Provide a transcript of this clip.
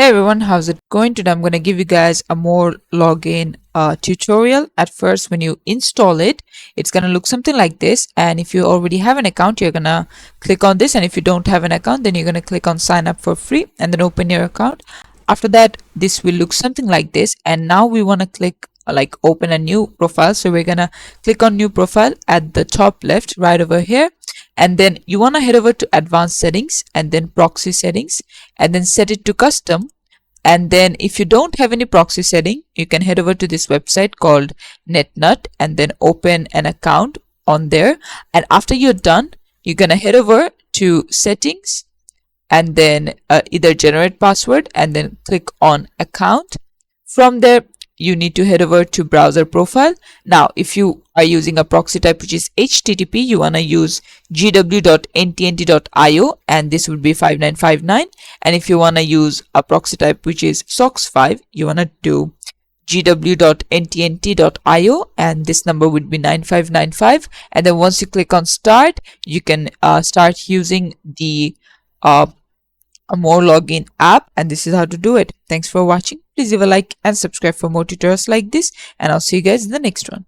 Hey everyone, how's it going? Today I'm going to give you guys a MoreLogin tutorial. At first, when you install it, it's going to look something like this. And if you already have an account, you're going to click on this. And if you don't have an account, then you're going to click on sign up for free and then open your account. After that, this will look something like this. And now we want to click like open a new profile. So we're going to click on new profile at the top left right over here. And then you want to head over to advanced settings and then proxy settings and then set it to custom. And then if you don't have any proxy setting, you can head over to this website called NetNut and then open an account on there. And after you're done, you're going to head over to settings and then either generate password and then click on account. From there, you need to head over to browser profile. Now, if you are using a proxy type which is HTTP, you want to use gw.ntnt.io and this would be 5959. And if you want to use a proxy type which is SOX5, you want to do gw.ntnt.io and this number would be 9595. And then once you click on start, you can start using the MoreLogin app, and this is how to do it. Thanks for watching. Please leave a like and subscribe for more tutorials like this, and I'll see you guys in the next one.